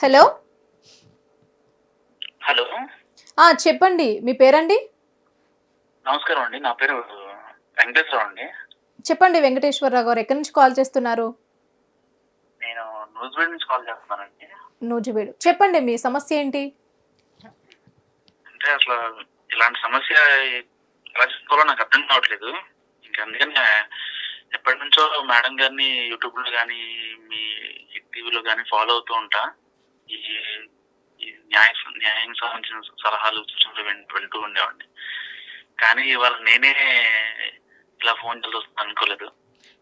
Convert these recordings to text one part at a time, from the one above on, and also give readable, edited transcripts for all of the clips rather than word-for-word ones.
Hello. Hello. చెప్పండి. మీ పేరండి? నమస్కారం అండి. నా పేరు వెంకటేశ్వరరావు అండి. చెప్పండి వెంకటేశ్వరరావు గారు. ఎక్కడి నుంచి కాల్ చేస్తున్నారు? నేను నూజివీడు నుంచి కాల్ చేస్తున్నానండి. నూజివీడు. చెప్పండి మీ సమస్య ఏంటి? అంటే అసలు ఇలాంటి సమస్య ఎలా చేసుకోవాలో నాకు అర్థం కావట్లేదు. ఇంకా అందుకని ఎప్పటి నుంచో మేడం గారిని యూట్యూబ్లో కానీ మీ టీవీలో కానీ ఫాలో అవుతూ ఉంటా. ఈ ఈ న్యాయం సంబంధించిన సలహాలు సూచనలు వింటూ ఉండేవాడిని. కానీ ఇవాళ నేనే ఇలా ఫోన్ చేసి వస్తాను అనుకోలేదు.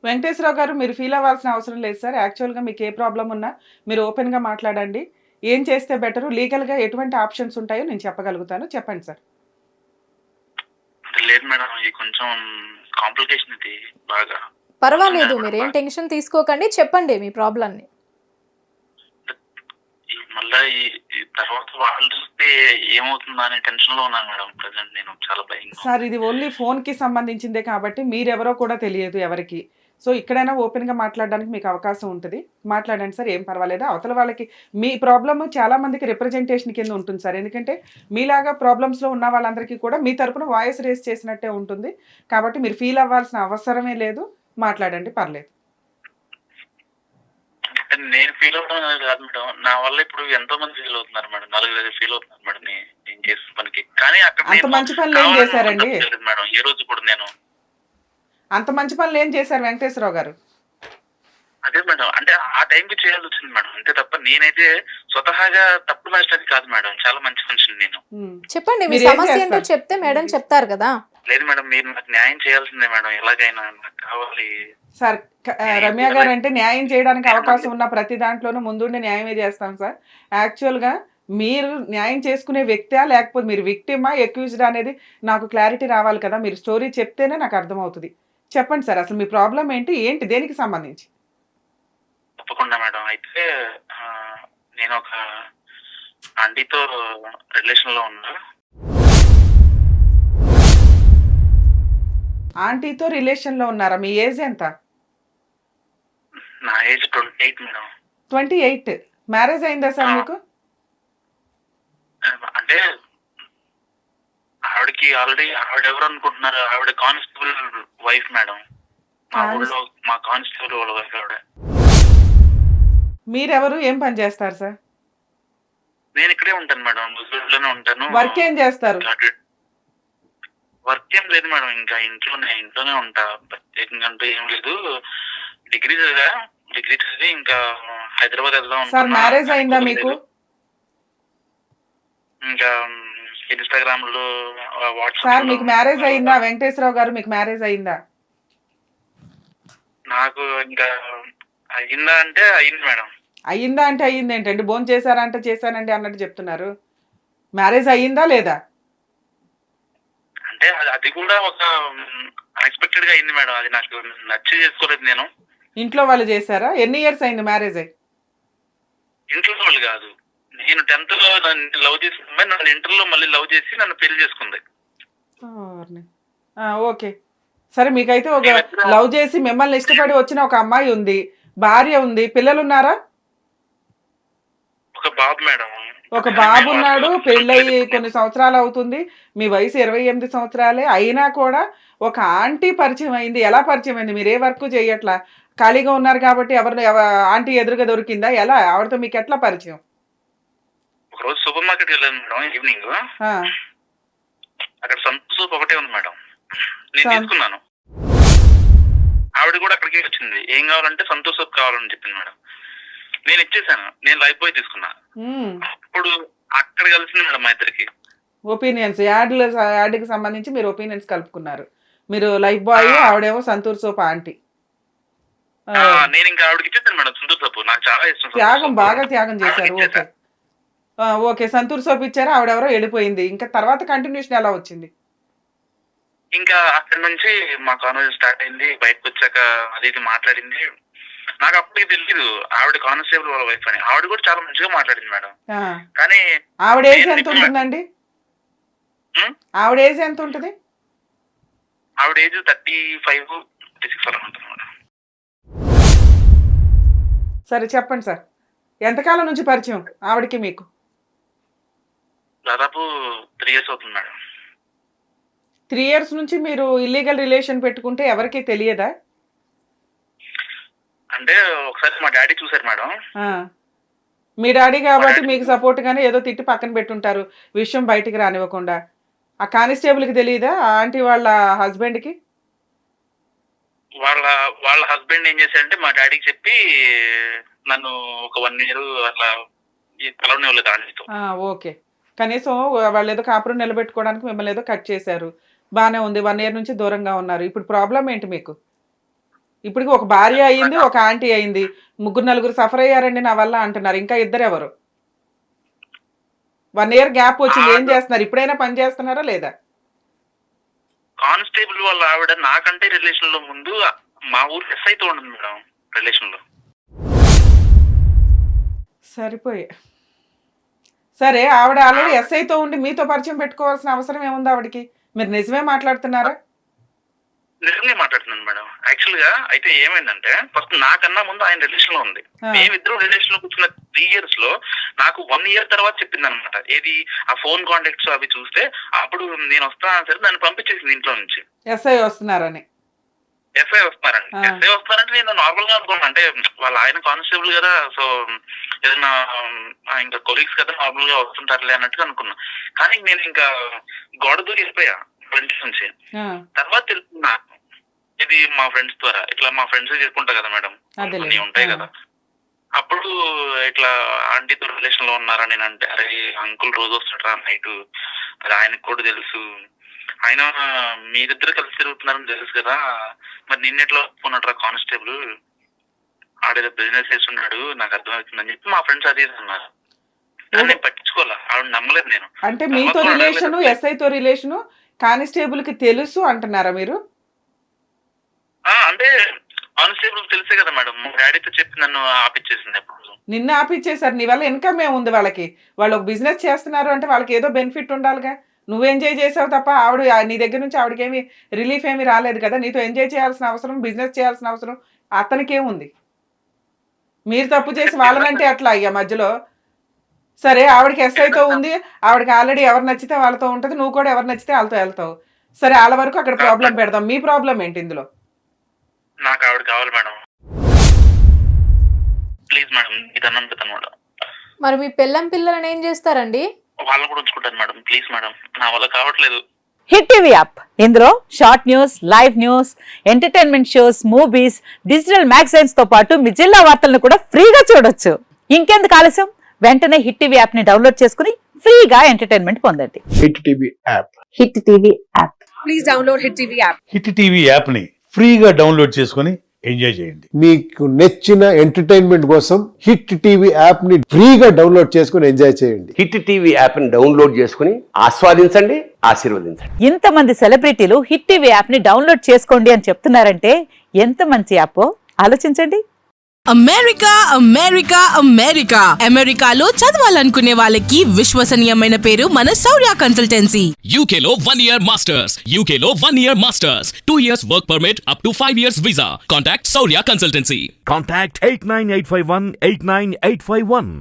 వెంకటేశ్వరరావు గారు, మీరు ఫీల్ అవ్వాల్సిన అవసరం లేదు సార్. యాక్చువల్గా మీకు ఏ ప్రాబ్లం ఉన్నా మీరు ఓపెన్గా మాట్లాడండి. ఏం చేస్తే బెటరు, లీగల్గా ఎటువంటి ఆప్షన్స్ ఉంటాయో నేను చెప్పగలుగుతాను. చెప్పండి సార్. లేదు మేడం, ఇది కొంచెం కాంప్లికేషన్. ఇది బాగా పర్వాలేదు, మీరేం టెన్షన్ తీసుకోకండి. చెప్పండి మీ ప్రాబ్లంని. మళ్ళా ఈ తర్వాత వాళ్ళు చూస్తే ఏమవుతుందా అనే టెన్షన్ లో ఉన్నాను మేడం. ప్రజెంట్ నేను చాలా భయంగా. సార్, ఇది ఓన్లీ ఫోన్కి సంబంధించిందే కాబట్టి మీరెవరో కూడా తెలియదు ఎవరికి. సో ఇక్కడైనా ఓపెన్గా మాట్లాడడానికి మీకు అవకాశం ఉంటుంది. మాట్లాడండి సార్, ఏం పర్వాలేదు. అవతల వాళ్ళకి మీ ప్రాబ్లమ్ చాలా మందికి రిప్రజెంటేషన్ కింద ఉంటుంది సార్. ఎందుకంటే మీలాగా ప్రాబ్లమ్స్లో ఉన్న వాళ్ళందరికీ కూడా మీ తరపున వాయిస్ రేస్ చేసినట్టే ఉంటుంది. కాబట్టి మీరు ఫీల్ అవ్వాల్సిన అవసరమే లేదు. మాట్లాడండి, పర్లేదు. నేను ఫీల్ అవడం కాదు మేడం, నా వల్ల ఇప్పుడు ఎంతో మంది ఫీల్ అవుతున్నారు మేడం. 4-5 ఫీల్ అవుతున్నారు మేడం నేను చేసిన పనికి. కానీ అక్కడ అంత మంచి పనులు ఏం చేశారండి మేడం? ఏ రోజు కూడా నేను అంత మంచి పనులు ఏం చేశారు వెంకటేశ్వరరావు గారు? అదే మేడం, అంటే ఆ టైంకి చేయాల్సి వచ్చింది మేడం, అంతే తప్ప నేనైతే స్వతహాగా తప్పు మనిషి కాదు మేడం. చాలా మంచి మనిషిని నేను. చెప్పండి మీ సమస్య ఏంటో చెప్తే మేడం చెప్తారు కదా. లేదు మేడం, మీరు నాకు న్యాయం చేయాల్సిందే మేడం. ఎలాగైనా నాకు కావాలి సార్. రమ్య గారు అంటే న్యాయం చేయడానికి అవకాశం ఉన్న ప్రతి దాంట్లోనూ ముందుండి న్యాయమే చేస్తాం సార్. యాక్చువల్గా మీరు న్యాయం చేసుకునే వ్యక్తా లేకపోతే మీరు విక్టిమా ఎక్యూజ్డ్ అనేది నాకు క్లారిటీ రావాలి కదా. మీరు స్టోరీ చెప్తేనే నాకు అర్థమవుతుంది. చెప్పండి సార్, అసలు మీ ప్రాబ్లం ఏంటి, దేనికి సంబంధించి? తప్పకుండా మేడం. అయితే నేను ఒక ఆంటీతో రిలేషన్ లో ఉన్నా. ఆంటీతో రిలేషన్ లో ఉన్నారా? మీ ఏజ్ ఎంత? నా ఏజ్ 28 మేడం. 28. మ్యారేజ్ అయిందా సార్ మీకు? అంటే ఆవిడకి ఆల్రెడీ, ఆవిడ ఎవరు అనుకుంటున్నారు, ఆవిడ కానిస్టేబుల్ వైఫ్ మేడం. మా ఊళ్ళో మా కానిస్టేబుల్ వాళ్ళ వైఫ్ ఆవిడ. మీరెవరు, ఏం పని చేస్తారు సార్? నేను ఇక్కడే ఉంటాను మేడం, ముస్లింలోనే ఉంటాను. వర్క్ ఏం చేస్తారు? వర్క్ ఏం లేదు మేడం, ఇంకా ఇంట్లోనే ఉంటా. ప్రత్యేకంగా అంటూ ఏం లేదు. డిగ్రీ చదివి ఇంకా హైదరాబాద్ వెళ్దాం. సార్, మ్యారేజ్ అయిందా మీకు? ఇంకా ఇన్స్టాగ్రామ్ లో, వాట్సాప్. సార్, మీకు మ్యారేజ్ అయిందా వెంకటేశ్వరరావు గారు? మీకు మ్యారేజ్ అయిందా? నాకు ఇంకా అయిందా అంటే అయింది మేడం. అయ్యిందా అంటే అయ్యింది ఏంటండి? భోజనం చేశారా అంటే చేశానండి అన్నట్టు చెప్తున్నారు. మ్యారేజ్ అయ్యిందా లేదా? అంటే అది కూడా ఒక అన్ఎక్స్పెక్టెడ్ గా అయింది మేడం. అది నాకు నచ్చి చేసుకోలేదు నేను. ఇంట్లో వాళ్ళు చేశారా? ఎన్ని ఇయర్స్ అయింది మ్యారేజ్ అయ్యి? ఇంట్లో వాళ్ళు కాదు, నేను 10th లో నన్ను లవ్ చేసిన అమ్మాయి నన్ను ఇంటర్ లో మళ్ళీ లవ్ చేసి నన్ను పెళ్లి చేసుకుంది. ఓకే, సరే. మీకైతే ఒక లవ్ చేసి మిమ్మల్ని ఇష్టపడి వచ్చిన ఒక అమ్మాయి ఉంది, భార్య ఉంది, పిల్లలు ఉన్నారా? ఒక బాబు మేడం. ఒక బాబు ఉన్నాడు. పెళ్ళయి కొన్ని సంవత్సరాలు అవుతుంది. మీ వయసు 28 సంవత్సరాలే అయినా కూడా ఒక ఆంటీ పరిచయం అయింది. ఎలా పరిచయం అయింది? మీరు ఏ వర్క్ చేయట్లా, ఖాళీగా ఉన్నారు కాబట్టి ఆంటీ ఎదురుగా దొరికిందా? ఎలా, ఆవిడతో మీకు ఎట్లా పరిచయం? ఒకరోజు సూపర్ మార్కెట్ వెళ్ళాను మేడం, ఈవినింగ్. అక్కడ సంతోష్ సూప్ ఒకటే ఉంది మేడం, నేను తీసుకున్నాను. ఆవిడ కూడా అక్కడికి వచ్చింది. ఏం కావాలంటే సంతోష్ సూప్ కావాలని చెప్పింది మేడం. నేను ఇచ్చేసాను. నేను లైఫ్ బాయ్ తీసుకున్నా. అప్పుడు అక్కడ కలిసింది మేడం మా ఇద్దరికి. ఒపీనియన్స్ యాడ్కి సంబంధించి మీరు ఒపీనియన్స్ కలుపుకున్నారు. మీరు లైఫ్ బాయ్, ఆవిడేమో సంతూర్ సోప్ ఆంటీ. నేను ఇంకా ఆవిడకి ఇచ్చేసాను మేడం సంతూర్ సోప్. నాకు చాలా ఇష్టం. త్యాగం, బాగా త్యాగం చేశారు. ఓకే ఓకే, సంతూర్ సోప్ ఇచ్చారు. ఆవిడెవరో వెళ్ళిపోయింది. ఇంకా తర్వాత కంటిన్యూషన్ ఎలా వచ్చింది? ఇంకా అక్కడి నుంచి మా కాన్వర్సేషన్ స్టార్ట్ అయింది. బయటకు వచ్చాక అది ఇది మాట్లాడింది. నాకు అప్పటికి తెలియదు ఆవిడ కానిస్టేబుల్ వాళ్ళ వైఫ్ అని. ఆవిడ కూడా చాలా మంచిగా మాట్లాడింది మేడం. కానీ ఆవిడ ఏజ్ ఎంత ఉంటుందండి? ఆవిడ ఏజ్ ఎంత ఉంటుంది? ఆవిడ ఏజ్ 35, 36 అలా ఉంటుంది మేడం. సరే, చెప్పండి సార్. ఎంతకాలం నుంచి పరిచయం ఆవిడకి మీకు? దాదాపు 3 years అవుతుంది మేడం. 3 years నుంచి మీరు ఇల్లీగల్ రిలేషన్ పెట్టుకుంటే ఎవరికి తెలియదా? అంటే ఒకసారి మా డాడీ చూసారు మేడం. మీ డాడీ కాబట్టి మీకు సపోర్ట్ గానే ఏదో తిట్టి పక్కన పెట్టుంటారు విషయం బయటికి రానివ్వకుండా. ఆ కానిస్టేబుల్కి తెలియదా ఆంటీ వాళ్ళ హస్బెండ్కి? వాళ్ళ హస్బెండ్ ఏం చేశారంటే మా డాడీకి చెప్పి నన్ను ఒక 1 year అట్లా కలవనివ్వలేదు ఆంటీతో. ఓకే, కనీసం వాళ్ళు ఏదో కాపురం నిలబెట్టుకోవడానికి మిమ్మల్ని ఏదో కట్ చేశారు, బానే ఉంది. 1 year నుంచి దూరంగా ఉన్నారు. ఇప్పుడు ప్రాబ్లం ఏంటి మీకు? ఇప్పటికి ఒక భార్య అయింది, ఒక ఆంటీ అయింది, 3-4 సఫర్ అయ్యారండి నా వల్ల అంటున్నారు. ఇంకా 2 ఎవరు? 1 year గ్యాప్ వచ్చింది, ఏం చేస్తున్నారు? ఇప్పుడైనా పని చేస్తున్నారా లేదా? కానిస్టేబుల్ వాళ్ళ ఆవిడ నాకంటే రిలేషన్ లో ముందు మా ఊరు ఎస్ఐతో ఉండదు మేడం రిలేషన్ లో. సరిపోయే. సరే, ఆవిడ ఆల్రెడీ ఎస్ఐతో ఉండి మీతో పరిచయం పెట్టుకోవాల్సిన అవసరం ఏముంది ఆవిడకి? మీరు నిజమే మాట్లాడుతున్నారా? నిజంగా మాట్లాడుతున్నాను మేడం. యాక్చువల్ గా అయితే ఏమైందంటే ఫస్ట్ నాకన్నా ముందు ఆయన రిలేషన్ లో ఉంది. మేమిద్దరం రిలేషన్ లో కూర్చున్న 3 years లో నాకు 1 year తర్వాత చెప్పింది అనమాట. ఏది ఆ ఫోన్ కాంటాక్ట్స్ అవి చూస్తే అప్పుడు నేను వస్తాను సరే దాన్ని పంపించేసింది ఇంట్లో నుంచి. ఎస్ఐ వస్తున్నారండి. ఎస్ఐ వస్తున్నారంటే నేను నార్మల్ గా అనుకున్నాను. అంటే వాళ్ళ ఆయన కానిస్టేబుల్ కదా, సో ఏదైనా ఇంకా కొలీగ్స్ కదా నార్మల్ గా వస్తుంటారులే అన్నట్టుగా అనుకున్నా. కానీ నేను ఇంకా గోడ దూరి వెళ్ళిపోయా ఫ్రెండ్స్ నుంచి. తర్వాత తెలుసుకున్నా ఇది మా ఫ్రెండ్స్ ద్వారా. ఇట్లా మా ఫ్రెండ్స్ చేసుకుంటా కదా మేడం, అన్ని ఉంటాయి కదా. అప్పుడు ఇట్లా ఆంటీతో రిలేషన్ లో ఉన్నారా నేను అంటే, అరే అంకుల్ రోజు వస్తాడరా నైట్, అది ఆయనకు కూడా తెలుసు, ఆయన మీరిద్దరు కలిసి తిరుగుతున్నారని తెలుసు కదా, మరి నిన్నెట్లా ఒప్పుకున్నట్రా కానిస్టేబుల్, ఆడేదో బిజినెస్ చేస్తున్నాడు నాకు అర్థమవుతుందని చెప్పి మా ఫ్రెండ్స్ అది అన్నారు. నేను పట్టించుకోవాలా, ఆవిడ నమ్మలేదు నేను. అంటే మీతో రిలేషన్, ఎస్ఐతో రిలేషన్ కానిస్టేబుల్ కి తెలుసు అంటున్నారా మీరు? అంటే కానిస్టేబుల్ తెలుసే కదా మేడం, డాడీతో చెప్పి నన్ను ఆపిచ్చేసింది. ఎప్పుడు నిన్ను ఆపిచ్చేసారు, నీ వల్ల ఇన్కమ్ ఏముంది వాళ్ళకి? వాళ్ళు ఒక బిజినెస్ చేస్తున్నారు అంటే వాళ్ళకి ఏదో బెనిఫిట్ ఉండాలిగా. నువ్వు ఎంజాయ్ చేసావు తప్ప ఆవిడ నీ దగ్గర నుంచి ఆవిడకేమి రిలీఫ్ ఏమి రాలేదు కదా. నీతో ఎంజాయ్ చేయాల్సిన అవసరం, బిజినెస్ చేయాల్సిన అవసరం అతనికేముంది? మీరు తప్పు చేసి వాళ్ళనంటే అట్లా అయ్యా మధ్యలో. సరే, ఆవిడకి ఎస్ఐతో ఉంది, ఆవిడకి ఆల్రెడీ ఎవరు నచ్చితే వాళ్ళతో ఉంటుంది, నువ్వు కూడా ఎవరు నచ్చితే వాళ్ళతో వెళ్తావు. సరే, వాళ్ళ వరకు అక్కడ ప్రాబ్లం పెడదాం. మీ ప్రాబ్లం ఏంటి ఇందులో? నాకు ఆవిడ కావాలి మేడం, ప్లీజ్ మేడం, ఇది అన్నం పెడతాను మేడం. మరి మీ పిల్లలని ఏం చేస్తారండి? వాళ్ళు కూడా ఉంచుకుంటాను మేడం, ప్లీజ్ మేడం, నా వల్ల కావట్లేదు. హిట్ టీవీ యాప్, ఇందులో short news, live news, entertainment shows, movies, digital magazines తో పాటు మీ జిల్లా వార్తలను కూడా ఫ్రీగా చూడొచ్చు. ఇంకెందుకు ఆలస్యం, వెంటనే హిట్ టీవీ యాప్ ని డౌన్లోడ్ చేసుకుని ఫ్రీగా ఎంటర్టైన్మెంట్ పొందండి. Hit TV app, hit TV app, please download hit TV app. Hit TV app ని ఫ్రీగా డౌన్లోడ్ చేసుకుని ఎంజాయ్ చేయండి. మీకు నచ్చిన ఎంటర్టైన్మెంట్ కోసం హిట్ టీవీ యాప్ ని ఫ్రీగా డౌన్లోడ్ చేసుకుని ఎంజాయ్ చేయండి. హిట్ టీవీ యాప్ ని డౌన్లోడ్ చేసుకుని ఆస్వాదించండి, ఆశీర్వదించండి. ఇంతమంది సెలబ్రిటీలు హిట్ టీవీ యాప్ ని డౌన్లోడ్ చేసుకోండి అని చెప్తున్నారంటే ఎంత మంచి యాప్ ఆలోచించండి. అమెరికా అమెరికా అమెరికా అమెరికాలో చదవాలనుకునే వాళ్ళకి విశ్వసనీయమైన పేరు మన శౌర్య కన్సల్టెన్సీ. UK లో 1 year masters, UK లో 1 year masters, 2 years work permit up to 5 years visa. Contact Saurya Consultancy. Contact 89851 89851.